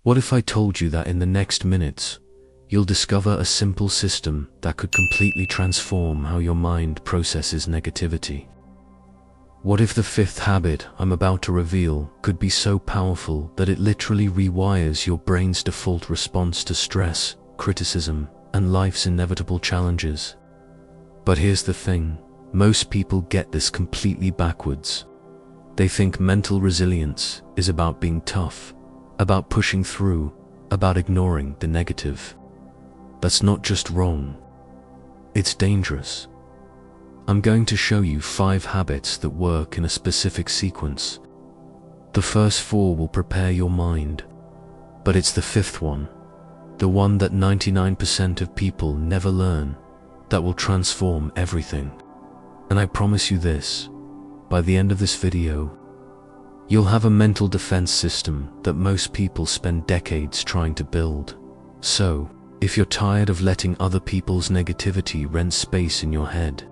What if I told you that in the next minutes, you'll discover a simple system that could completely transform how your mind processes negativity? What if the fifth habit I'm about to reveal could be so powerful that it literally rewires your brain's default response to stress, criticism, and life's inevitable challenges? But here's the thing, most people get this completely backwards. They think mental resilience is about being tough, about pushing through, about ignoring the negative. That's not just wrong, it's dangerous. I'm going to show you 5 habits that work in a specific sequence. The first 4 will prepare your mind, but it's the 5th one, the one that 99% of people never learn, that will transform everything. And I promise you this, by the end of this video, you'll have a mental defense system that most people spend decades trying to build. So, if you're tired of letting other people's negativity rent space in your head,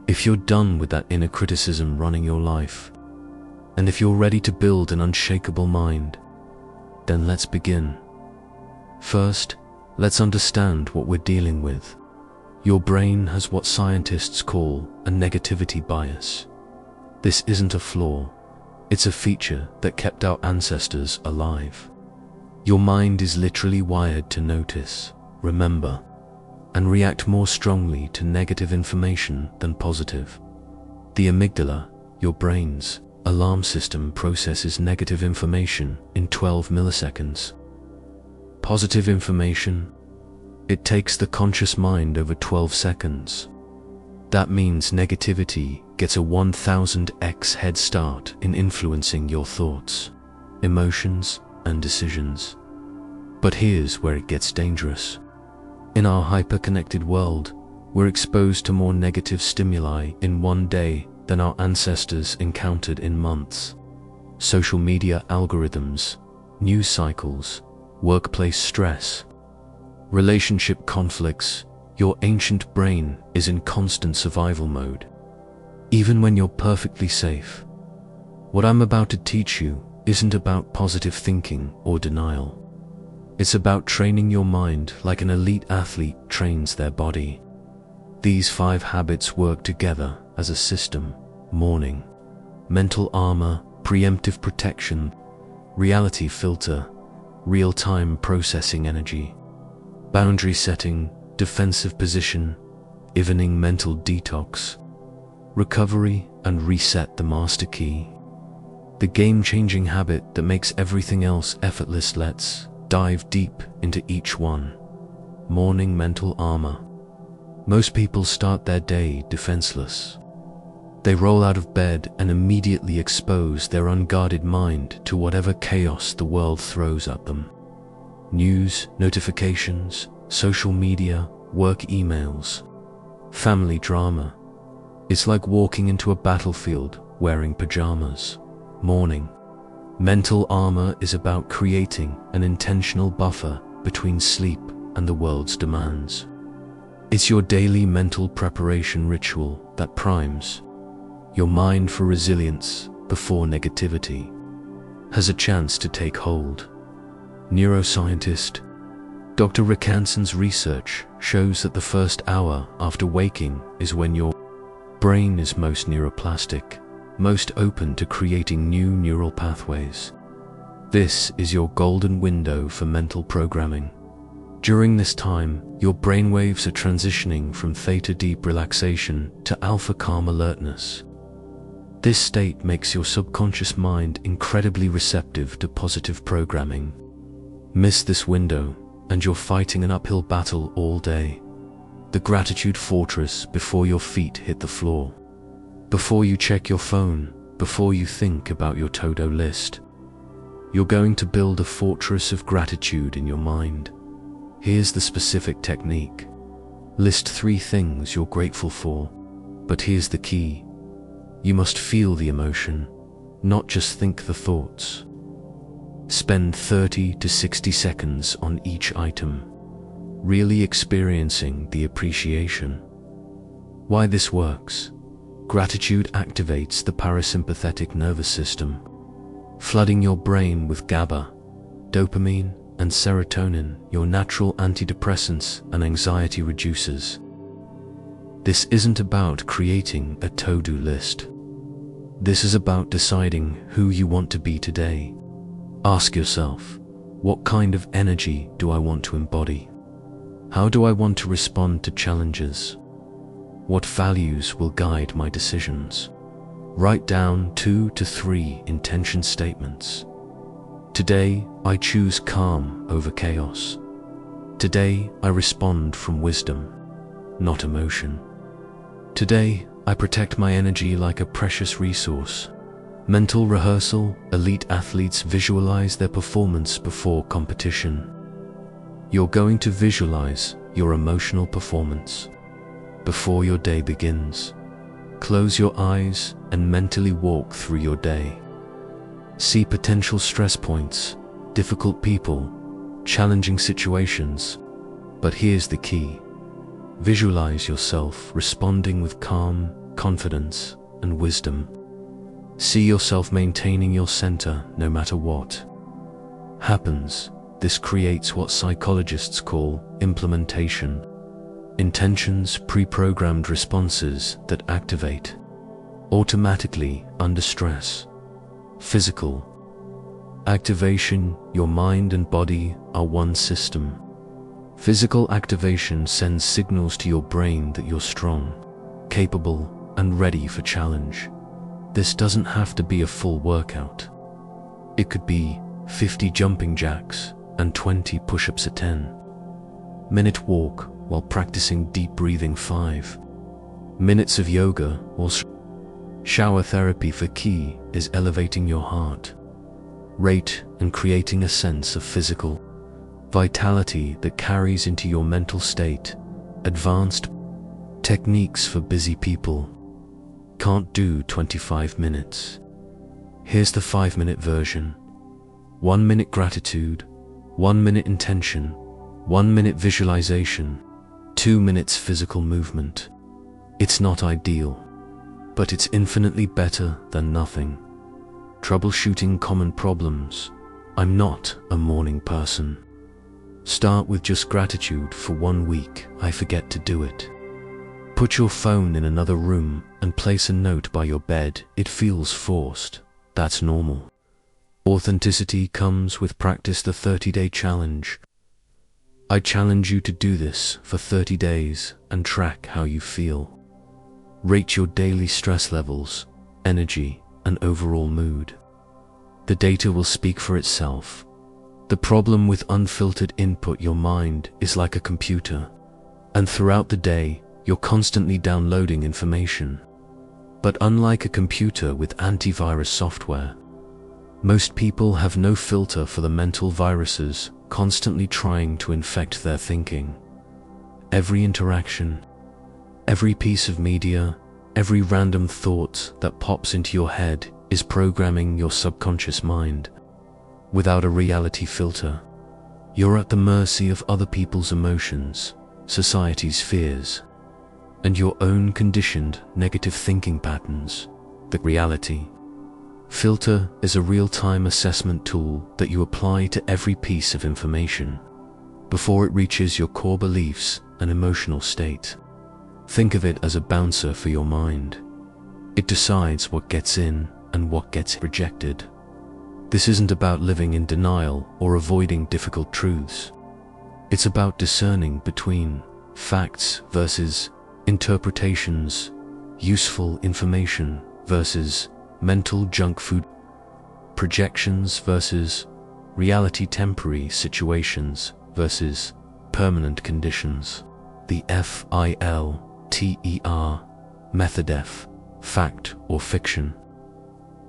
if you're done with that inner criticism running your life, and if you're ready to build an unshakable mind, then let's begin. First, let's understand what we're dealing with. Your brain has what scientists call a negativity bias. This isn't a flaw, it's a feature that kept our ancestors alive. Your mind is literally wired to notice, remember, and react more strongly to negative information than positive. The amygdala, your brain's alarm system, processes negative information in 12 milliseconds. Positive information, it takes the conscious mind over 12 seconds. That means negativity gets a 1000x head start in influencing your thoughts, emotions, and decisions. But here's where it gets dangerous. In our hyper-connected world, we're exposed to more negative stimuli in one day than our ancestors encountered in months. Social media algorithms, news cycles, workplace stress, relationship conflicts. Your ancient brain is in constant survival mode, even when you're perfectly safe. What I'm about to teach you isn't about positive thinking or denial. It's about training your mind like an elite athlete trains their body. These 5 habits work together as a system: morning, mental armor, preemptive protection, reality filter, real-time processing energy, boundary setting, defensive position, evening mental detox, recovery, and reset, the master key. The game-changing habit that makes everything else effortless. Let's dive deep into each one. Morning mental armor. Most people start their day defenseless. They roll out of bed and immediately expose their unguarded mind to whatever chaos the world throws at them. News, notifications, social media, work emails, family drama. It's like walking into a battlefield wearing pajamas. Morning mental armor is about creating an intentional buffer between sleep and the world's demands. It's your daily mental preparation ritual that primes your mind for resilience before negativity has a chance to take hold. Neuroscientist Dr. Rick Hanson's research shows that the first hour after waking is when your brain is most neuroplastic, most open to creating new neural pathways. This is your golden window for mental programming. During this time, your brainwaves are transitioning from theta deep relaxation to alpha calm alertness. This state makes your subconscious mind incredibly receptive to positive programming. Miss this window, and you're fighting an uphill battle all day. The gratitude fortress before your feet hit the floor. Before you check your phone, before you think about your to-do list, you're going to build a fortress of gratitude in your mind. Here's the specific technique. List 3 things you're grateful for, but here's the key. You must feel the emotion, not just think the thoughts. Spend 30 to 60 seconds on each item, really experiencing the appreciation. Why this works? Gratitude activates the parasympathetic nervous system, flooding your brain with GABA, dopamine and serotonin, your natural antidepressants and anxiety reducers. This isn't about creating a to-do list. This is about deciding who you want to be today. Ask yourself, what kind of energy do I want to embody? How do I want to respond to challenges? What values will guide my decisions? Write down 2 to 3 intention statements. Today, I choose calm over chaos. Today, I respond from wisdom, not emotion. Today, I protect my energy like a precious resource. Mental rehearsal: elite athletes visualize their performance before competition. You're going to visualize your emotional performance before your day begins. Close your eyes and mentally walk through your day. See potential stress points, difficult people, challenging situations. But here's the key. Visualize yourself responding with calm, confidence, and wisdom. See yourself maintaining your center no matter what happens. This creates what psychologists call implementation. Intentions, pre-programmed responses that activate automatically under stress. Physical activation: your mind and body are one system. Physical activation sends signals to your brain that you're strong, capable, and ready for challenge. This doesn't have to be a full workout. It could be 50 jumping jacks and 20 push-ups a 10-minute walk while practicing deep breathing 5 minutes of yoga or shower therapy. For key is elevating your heart rate and creating a sense of physical vitality that carries into your mental state. Advanced techniques for busy people can't do 25 minutes. Here's the 5-minute version. 1 minute gratitude, 1 minute intention, 1 minute visualization, 2 minutes physical movement. It's not ideal, but it's infinitely better than nothing. Troubleshooting common problems. I'm not a morning person. Start with just gratitude for 1 week. I forget to do it. Put your phone in another room and place a note by your bed. It feels forced. That's normal. Authenticity comes with practice. The 30-day challenge. I challenge you to do this for 30 days and track how you feel. Rate your daily stress levels, energy, and overall mood. The data will speak for itself. The problem with unfiltered input: your mind is like a computer, and throughout the day, you're constantly downloading information. But unlike a computer with antivirus software, most people have no filter for the mental viruses constantly trying to infect their thinking. Every interaction, every piece of media, every random thought that pops into your head is programming your subconscious mind. Without a reality filter, you're at the mercy of other people's emotions, society's fears, and your own conditioned negative thinking patterns. The reality filter is a real-time assessment tool that you apply to every piece of information before it reaches your core beliefs and emotional state. Think of it as a bouncer for your mind. It decides what gets in and what gets rejected. This isn't about living in denial or avoiding difficult truths. It's about discerning between facts versus interpretations, useful information versus mental junk food, projections versus reality, temporary situations versus permanent conditions. The FILTER method. F, fact or fiction.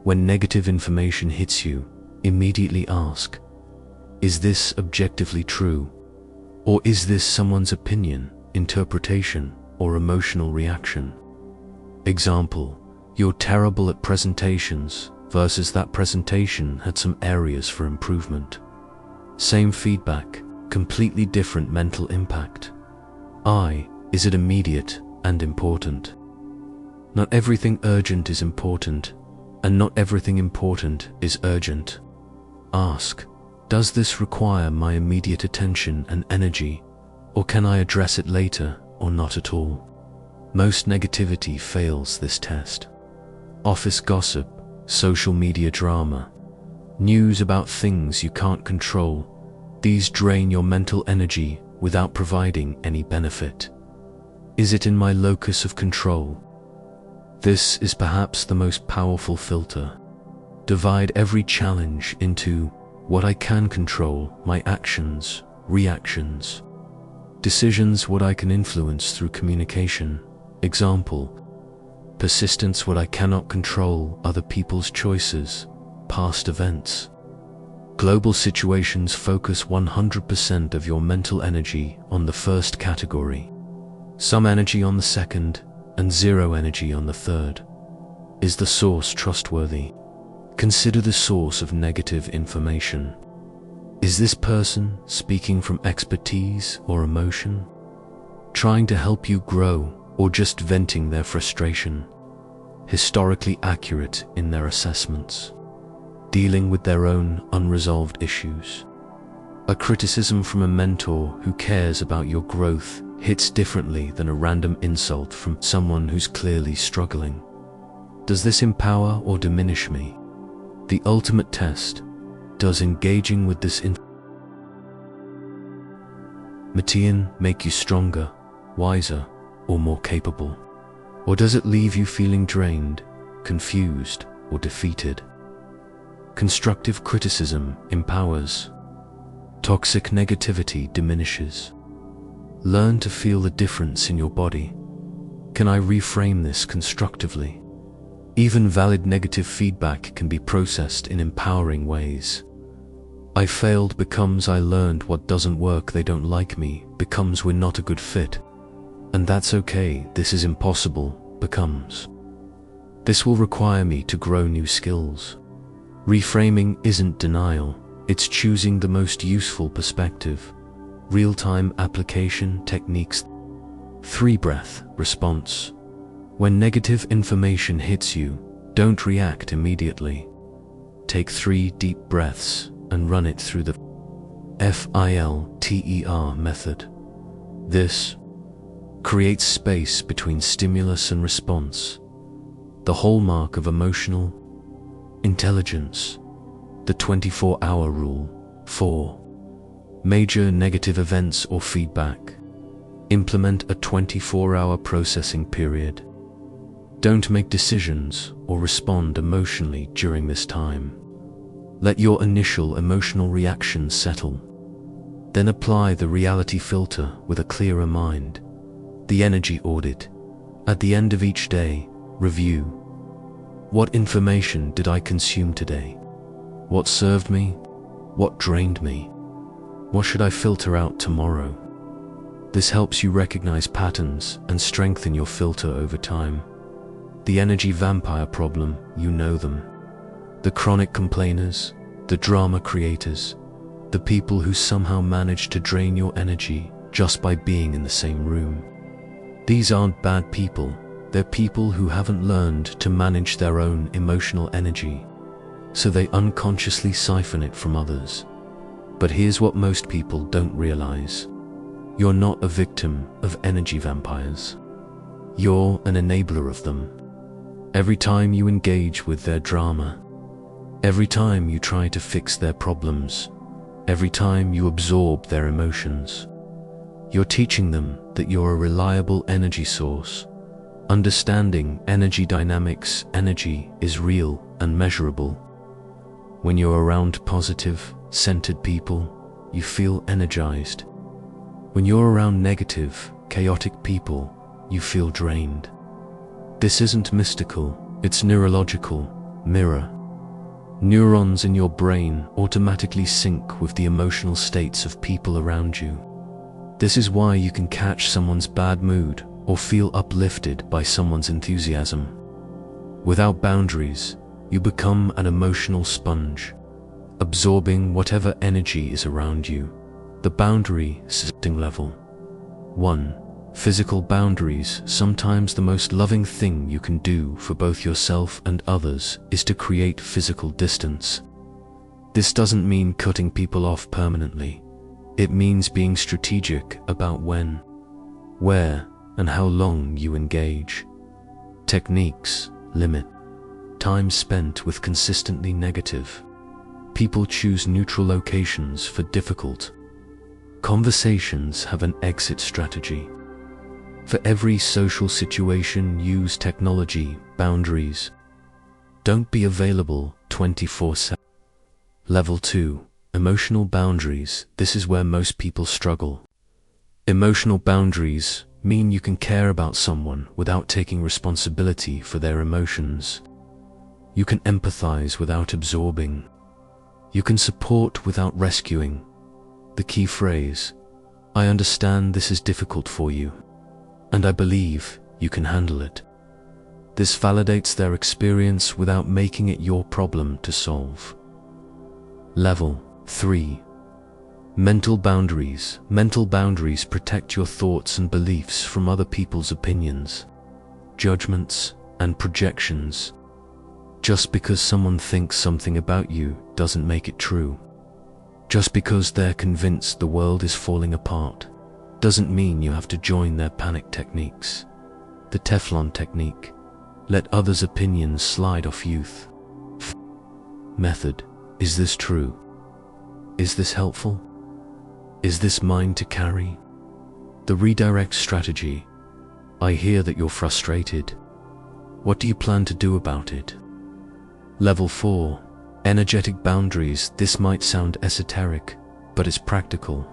When negative information hits you, immediately ask, is this objectively true? Or is this someone's opinion, interpretation, or emotional reaction? Example: you're terrible at presentations versus that presentation had some areas for improvement. Same feedback, completely different mental impact. Is it immediate and important? Not everything urgent is important, and not everything important is urgent. Ask, Does this require my immediate attention and energy, or can I address it later or not at all? Most negativity fails this test. Office gossip, social media drama, news about things you can't control, these drain your mental energy without providing any benefit. Is it in my locus of control? This is perhaps the most powerful filter. Divide every challenge into what I can control, my actions, reactions, decisions, what I can influence through communication, example, persistence, what I cannot control, other people's choices, past events. Global situations. Focus 100% of your mental energy on the first category, some energy on the second, and zero energy on the third. Is the source trustworthy? Consider the source of negative information. Is this person speaking from expertise or emotion? Trying to help you grow, or just venting their frustration? Historically accurate in their assessments? Dealing with their own unresolved issues? A criticism from a mentor who cares about your growth hits differently than a random insult from someone who's clearly struggling. Does this empower or diminish me? The ultimate test: does engaging with this information make you stronger, wiser, or more capable? Or does it leave you feeling drained, confused, or defeated? Constructive criticism empowers. Toxic negativity diminishes. Learn to feel the difference in your body. Can I reframe this constructively? Even valid negative feedback can be processed in empowering ways. I failed becomes I learned what doesn't work. They don't like me becomes we're not a good fit. And that's okay. This is impossible becomes this will require me to grow new skills. Reframing isn't denial, it's choosing the most useful perspective. Real-time application techniques. 3. Breath response. When negative information hits you, don't react immediately. Take 3 deep breaths and run it through the FILTER method. This creates space between stimulus and response, the hallmark of emotional intelligence. The 24-hour rule. 4. Major negative events or feedback. Implement a 24-hour processing period. Don't make decisions or respond emotionally during this time. Let your initial emotional reactions settle. Then apply the reality filter with a clearer mind. The energy audit. At the end of each day, review. What information did I consume today? What served me? What drained me? What should I filter out tomorrow? This helps you recognize patterns and strengthen your filter over time. The energy vampire problem, you know them. The chronic complainers, the drama creators, the people who somehow manage to drain your energy just by being in the same room. These aren't bad people, they're people who haven't learned to manage their own emotional energy, so they unconsciously siphon it from others. But here's what most people don't realize. You're not a victim of energy vampires. You're an enabler of them. Every time you engage with their drama, every time you try to fix their problems, every time you absorb their emotions, you're teaching them that you're a reliable energy source. Understanding energy dynamics, energy is real and measurable. When you're around positive, centered people, you feel energized. When you're around negative, chaotic people, you feel drained. This isn't mystical, it's neurological. Mirror. Neurons in your brain automatically sync with the emotional states of people around you. This is why you can catch someone's bad mood or feel uplifted by someone's enthusiasm. Without boundaries, you become an emotional sponge, absorbing whatever energy is around you. The boundary setting level. 1. Physical boundaries. Sometimes the most loving thing you can do for both yourself and others is to create physical distance. This doesn't mean cutting people off permanently. It means being strategic about when, where, and how long you engage. Techniques limit time spent with consistently negative people. Choose neutral locations for difficult conversations. Have an exit strategy. For every social situation, use technology boundaries. Don't be available 24/7. Level 2. Emotional boundaries. This is where most people struggle. Emotional boundaries mean you can care about someone without taking responsibility for their emotions. You can empathize without absorbing. You can support without rescuing. The key phrase: I understand this is difficult for you, and I believe you can handle it. This validates their experience without making it your problem to solve. Level 3. Mental boundaries. Mental boundaries protect your thoughts and beliefs from other people's opinions, judgments, and projections. Just because someone thinks something about you doesn't make it true. Just because they're convinced the world is falling apart doesn't mean you have to join their panic techniques. The Teflon technique: let others' opinions slide off youth. Method: is this true? Is this helpful? Is this mine to carry? The redirect strategy: I hear that you're frustrated. What do you plan to do about it? Level 4. Energetic boundaries. This might sound esoteric, but it's practical.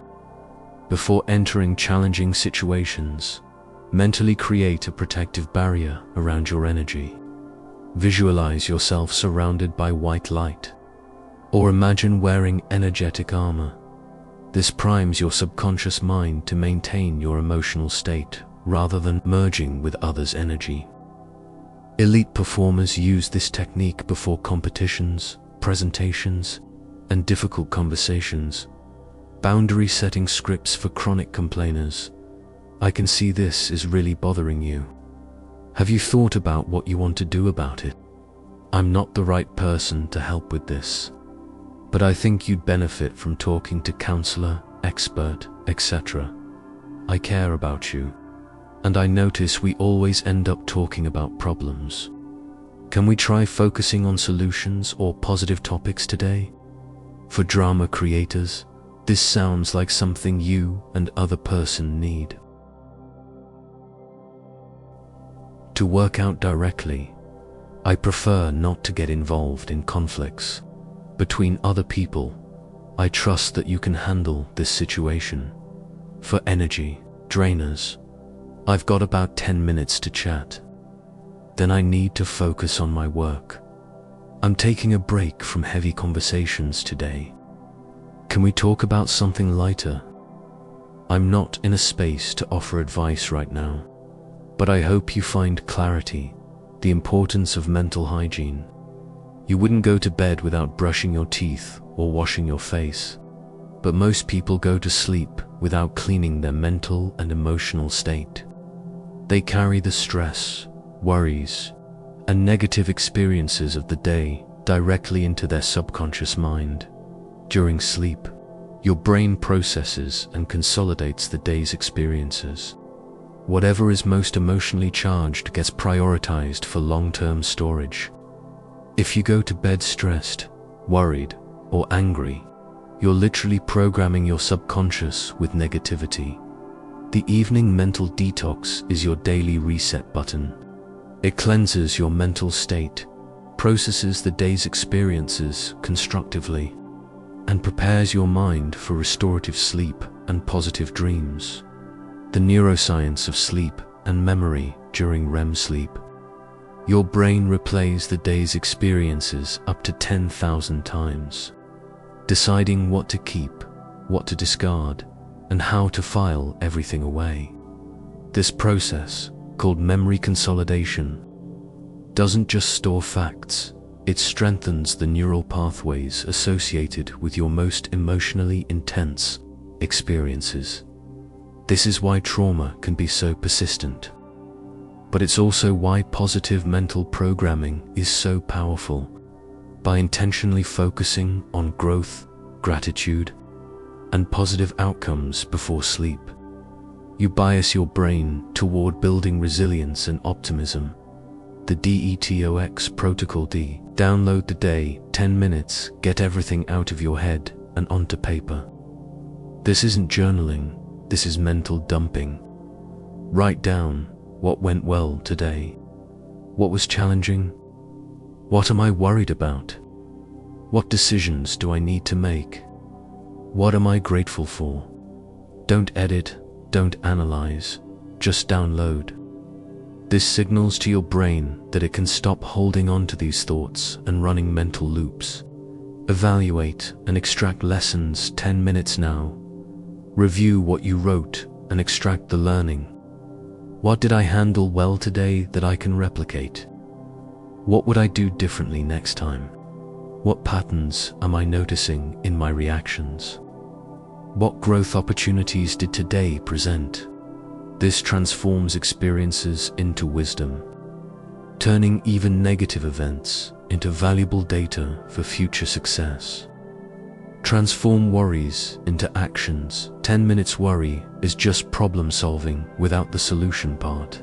Before entering challenging situations, mentally create a protective barrier around your energy. Visualize yourself surrounded by white light, or imagine wearing energetic armor. This primes your subconscious mind to maintain your emotional state rather than merging with others' energy. Elite performers use this technique before competitions, presentations, and difficult conversations. Boundary setting scripts for chronic complainers. I can see this is really bothering you. Have you thought about what you want to do about it? I'm not the right person to help with this, but I think you'd benefit from talking to counselor, expert, etc. I care about you, and I notice we always end up talking about problems. Can we try focusing on solutions or positive topics today? For drama creators, this sounds like something you and other person need. To work out directly, I prefer not to get involved in conflicts between other people. I trust that you can handle this situation. For energy drainers, I've got about 10 minutes to chat. Then I need to focus on my work. I'm taking a break from heavy conversations today. Can we talk about something lighter? I'm not in a space to offer advice right now, but I hope you find clarity, the importance of mental hygiene. You wouldn't go to bed without brushing your teeth or washing your face, but most people go to sleep without cleaning their mental and emotional state. They carry the stress, worries, and negative experiences of the day directly into their subconscious mind. During sleep, your brain processes and consolidates the day's experiences. Whatever is most emotionally charged gets prioritized for long-term storage. If you go to bed stressed, worried, or angry, you're literally programming your subconscious with negativity. The evening mental detox is your daily reset button. It cleanses your mental state, processes the day's experiences constructively, and prepares your mind for restorative sleep and positive dreams. The neuroscience of sleep and memory during REM sleep. Your brain replays the day's experiences up to 10,000 times, deciding what to keep, what to discard, and how to file everything away. This process, called memory consolidation, doesn't just store facts, it strengthens the neural pathways associated with your most emotionally intense experiences. This is why trauma can be so persistent. But it's also why positive mental programming is so powerful. By intentionally focusing on growth, gratitude, and positive outcomes before sleep, you bias your brain toward building resilience and optimism. The DETOX Protocol D. Download the day, 10 minutes, get everything out of your head and onto paper. This isn't journaling, this is mental dumping. Write down what went well today. What was challenging? What am I worried about? What decisions do I need to make? What am I grateful for? Don't edit, don't analyze, just download. This signals to your brain that it can stop holding on to these thoughts and running mental loops. Evaluate and extract lessons. 10 minutes now. Review what you wrote and extract the learning. What did I handle well today that I can replicate? What would I do differently next time? What patterns am I noticing in my reactions? What growth opportunities did today present? This transforms experiences into wisdom, turning even negative events into valuable data for future success. Transform worries into actions. 10 minutes worry is just problem solving without the solution part.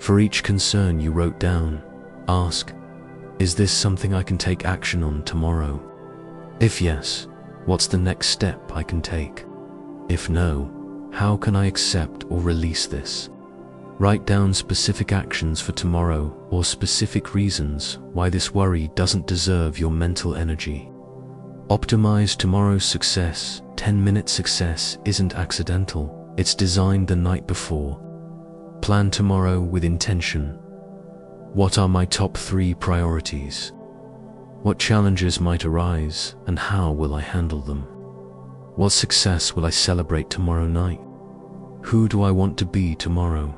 For each concern you wrote down, ask, is this something I can take action on tomorrow? If yes, what's the next step I can take? If no, how can I accept or release this? Write down specific actions for tomorrow or specific reasons why this worry doesn't deserve your mental energy. Optimize tomorrow's success. 10-minute success isn't accidental, it's designed the night before. Plan tomorrow with intention. What are my top 3 priorities? What challenges might arise and how will I handle them? What success will I celebrate tomorrow night? Who do I want to be tomorrow?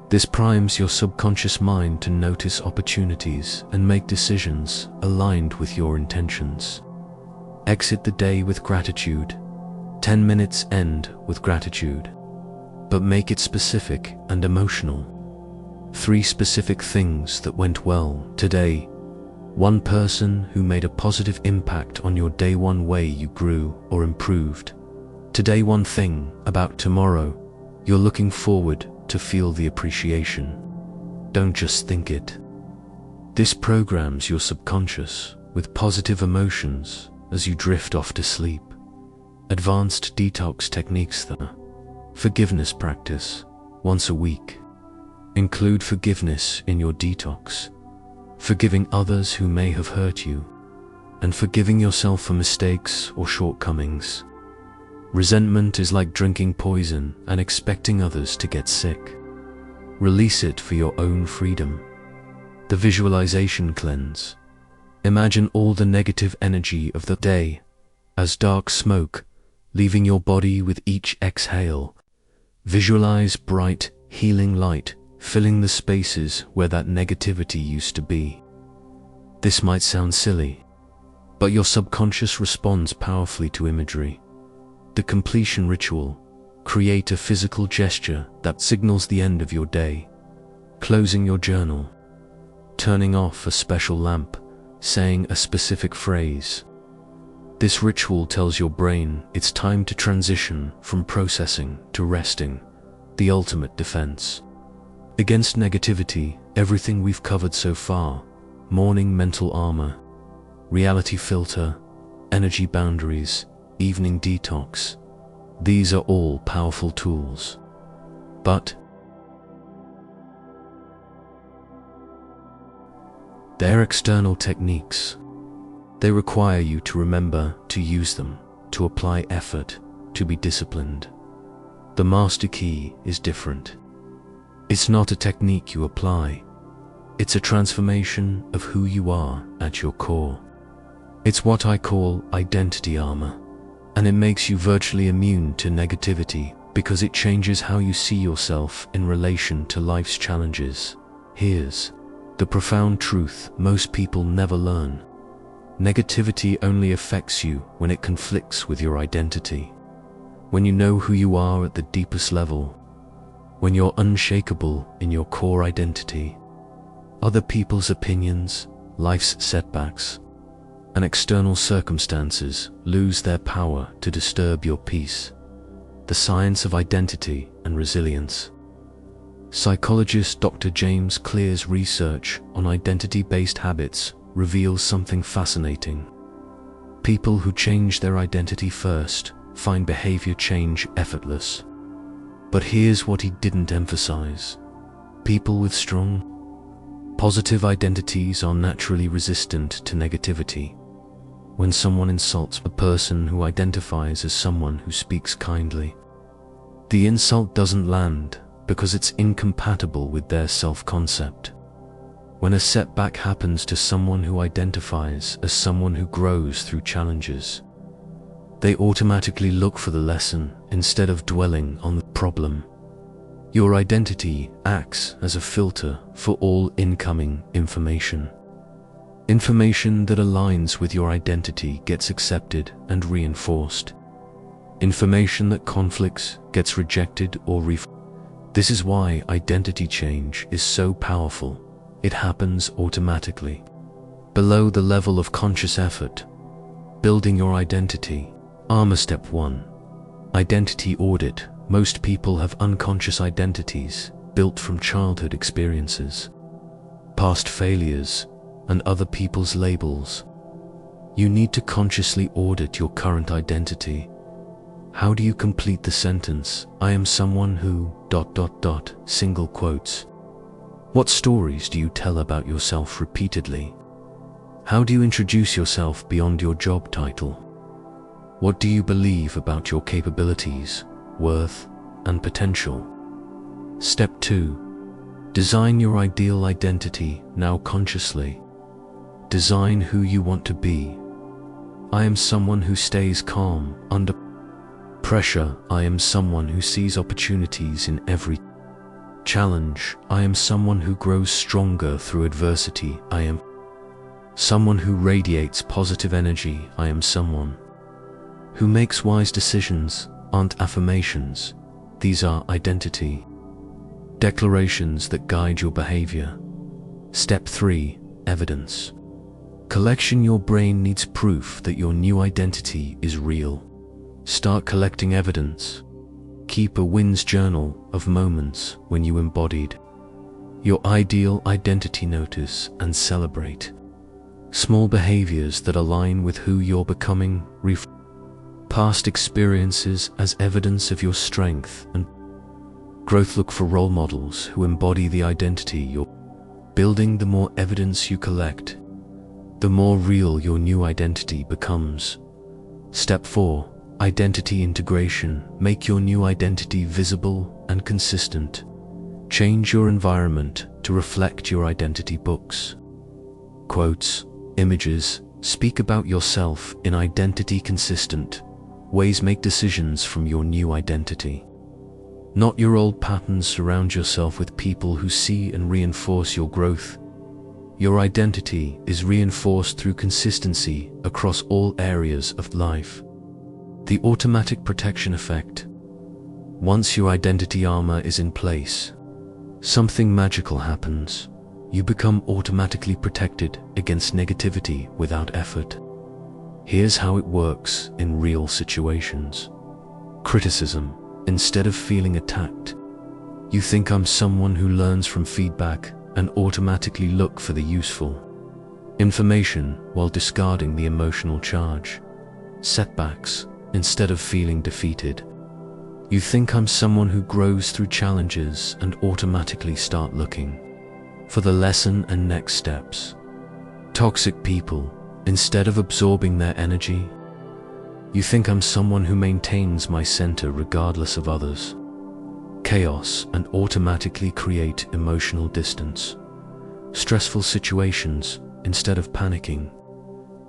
This primes your subconscious mind to notice opportunities and make decisions aligned with your intentions. Exit the day with gratitude. 10 minutes end with gratitude, but make it specific and emotional. 3 specific things that went well today. 1 person who made a positive impact on your day. 1 way you grew or improved. Today 1 thing about tomorrow you're looking forward to feel the appreciation. Don't just think it. This programs your subconscious with positive emotions as you drift off to sleep. Advanced detox techniques. The forgiveness practice. Once a week. Include forgiveness in your detox. Forgiving others who may have hurt you, and forgiving yourself for mistakes or shortcomings. Resentment is like drinking poison and expecting others to get sick. Release it for your own freedom. The visualization cleanse. Imagine all the negative energy of the day as dark smoke, leaving your body with each exhale. Visualize bright, healing light filling the spaces where that negativity used to be. This might sound silly, but your subconscious responds powerfully to imagery. The completion ritual. Create a physical gesture that signals the end of your day. Closing your journal. Turning off a special lamp. Saying a specific phrase. This ritual tells your brain it's time to transition from processing to resting, the ultimate defense. Against negativity, everything we've covered so far: morning mental armor, reality filter, energy boundaries, evening detox. These are all powerful tools. But they're external techniques. They require you to remember to use them, to apply effort, to be disciplined. The master key is different. It's not a technique you apply. It's a transformation of who you are at your core. It's what I call identity armor, and it makes you virtually immune to negativity because it changes how you see yourself in relation to life's challenges. Here's the profound truth most people never learn. Negativity only affects you when it conflicts with your identity. When you know who you are at the deepest level, when you're unshakable in your core identity, other people's opinions, life's setbacks, and external circumstances lose their power to disturb your peace. The science of identity and resilience. Psychologist Dr. James Clear's research on identity-based habits reveals something fascinating. People who change their identity first find behavior change effortless. But here's what he didn't emphasize. People with strong, positive identities are naturally resistant to negativity. When someone insults a person who identifies as someone who speaks kindly, the insult doesn't land because it's incompatible with their self-concept. When a setback happens to someone who identifies as someone who grows through challenges, they automatically look for the lesson instead of dwelling on the problem. Your identity acts as a filter for all incoming information. Information that aligns with your identity gets accepted and reinforced. Information that conflicts gets rejected or This is why identity change is so powerful. It happens automatically. Below the level of conscious effort. Building your identity. Armor Step 1. Identity audit. Most people have unconscious identities built from childhood experiences, past failures, and other people's labels. You need to consciously audit your current identity. How do you complete the sentence, I am someone who... single quotes. What stories do you tell about yourself repeatedly? How do you introduce yourself beyond your job title? What do you believe about your capabilities, worth, and potential? Step 2. Design your ideal identity now consciously. Design who you want to be. I am someone who stays calm under pressure. I am someone who sees opportunities in every challenge. I am someone who grows stronger through adversity. I am someone who radiates positive energy. I am someone who makes wise decisions. Aren't affirmations. These are identity declarations that guide your behavior. Step 3. Evidence. Collection. Your brain needs proof that your new identity is real. Start collecting evidence. Keep a wins journal of moments when you embodied your ideal identity. Notice and celebrate small behaviors that align with who you're becoming. Past experiences as evidence of your strength and growth. Look for role models who embody the identity you're building. The more evidence you collect, the more real your new identity becomes. Step 4. Identity integration. Make your new identity visible and consistent. Change your environment to reflect your identity. Books, quotes, images. Speak about yourself in identity consistent ways. Make decisions from your new identity, not your old patterns. Surround yourself with people who see and reinforce your growth. Your identity is reinforced through consistency across all areas of life. The automatic protection effect. Once your identity armor is in place, something magical happens. You become automatically protected against negativity without effort. Here's how it works in real situations. Criticism. Instead of feeling attacked, you think I'm someone who learns from feedback and automatically look for the useful information while discarding the emotional charge. Setbacks. Instead of feeling defeated, you think I'm someone who grows through challenges and automatically start looking for the lesson and next steps. Toxic people. Instead of absorbing their energy, you think I'm someone who maintains my center regardless of others. Chaos and automatically create emotional distance. Stressful situations. Instead of panicking,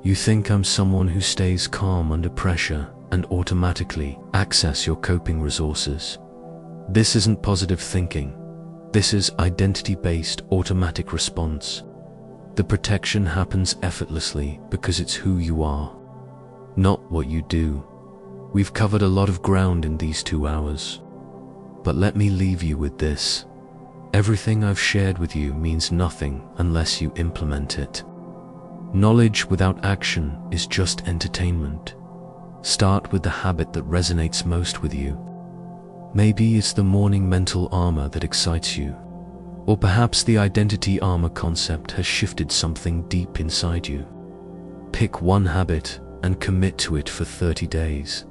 you think I'm someone who stays calm under pressure and automatically access your coping resources. This isn't positive thinking. This is identity-based automatic response. The protection happens effortlessly because it's who you are, not what you do. We've covered a lot of ground in these 2 hours, but let me leave you with this. Everything I've shared with you means nothing unless you implement it. Knowledge without action is just entertainment. Start with the habit that resonates most with you. Maybe it's the morning mental armor that excites you. Or perhaps the identity armor concept has shifted something deep inside you. Pick one habit and commit to it for 30 days.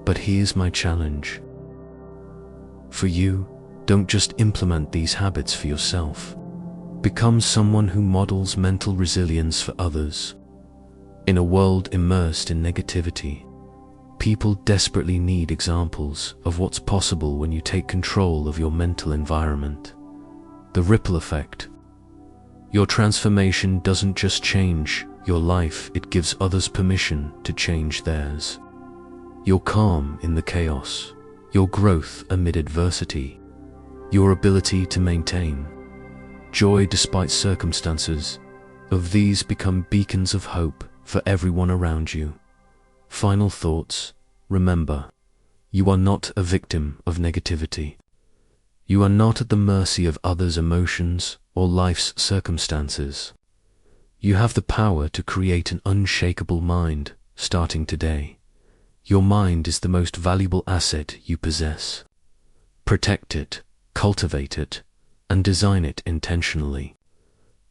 But here's my challenge. For you, don't just implement these habits for yourself. Become someone who models mental resilience for others. In a world immersed in negativity, people desperately need examples of what's possible when you take control of your mental environment. The ripple effect. Your transformation doesn't just change your life, it gives others permission to change theirs. Your calm in the chaos, your growth amid adversity, your ability to maintain joy despite circumstances, of these become beacons of hope for everyone around you. Final thoughts. Remember, you are not a victim of negativity. You are not at the mercy of others' emotions or life's circumstances. You have the power to create an unshakable mind, starting today. Your mind is the most valuable asset you possess. Protect it, cultivate it, and design it intentionally.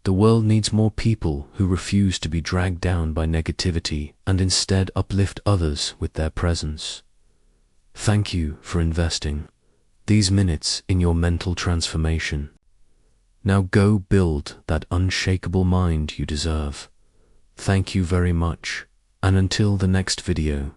The world needs more people who refuse to be dragged down by negativity and instead uplift others with their presence. Thank you for investing these minutes in your mental transformation. Now go build that unshakable mind you deserve. Thank you very much, and until the next video,